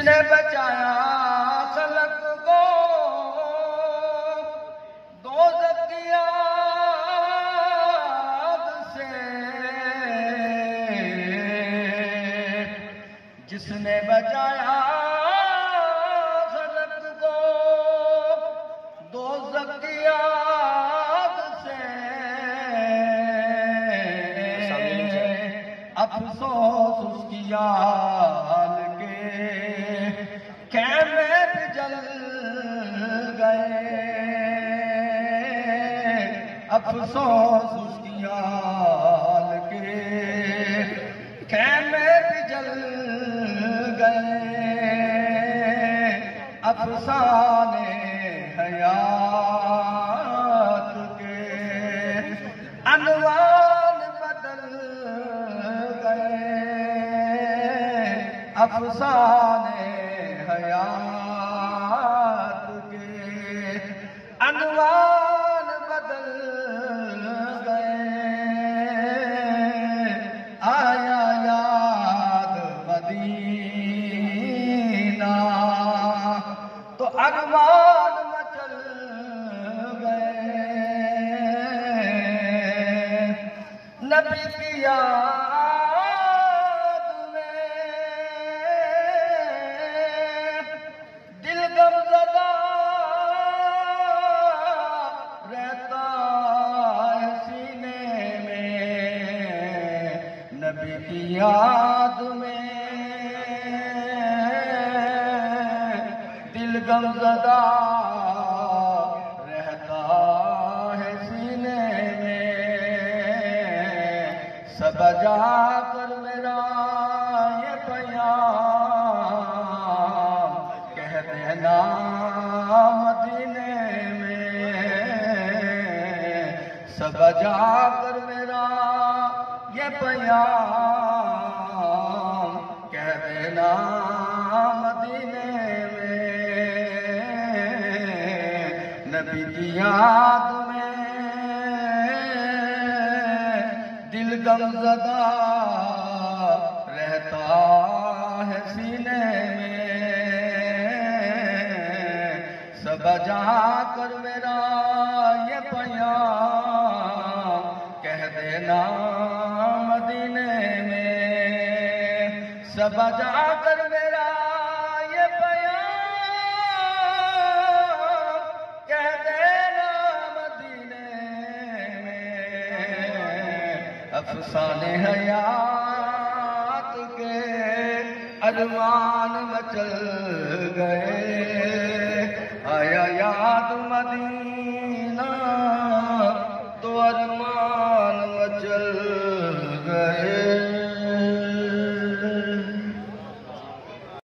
نے بچایا خلق کو دوزخ کی آگ سے، جس نے بچایا خلق کو دوزخ کی آگ سے، افسوس اس کی آل کے خیمے بھی جل گئے، افسوس اس کی آل کے خیمے بھی جل گئے، افسانے حیات کے عنوان بدل گئے، افسانے حیات کے عنوان بدل گئے، آیا یاد مدینہ تو ارمان مچل گئے، نبی کی یاد میں دل غم زدہ رہتا ہے سینے میں، نبی کی یاد میں دل غم زدہ رہتا ہے سینے میں، سب جا کر میرا یہ پیام کہہ دینا مدینے میں، سب جا کر میرا یہ پیام کہہ دینا مدینے میں، نبی کی یاد میں دل غم زدہ رہتا ہے سینے میں، سب جا کر میرا یہ پیام کہہ دینا مدینے میں، سب جا کر میرا یہ پیام کہہ دینا مدینے میں، افسانے حیات کے ارمان مچل گئے، آیا یاد مدینہ تو ارمان مچل گئے۔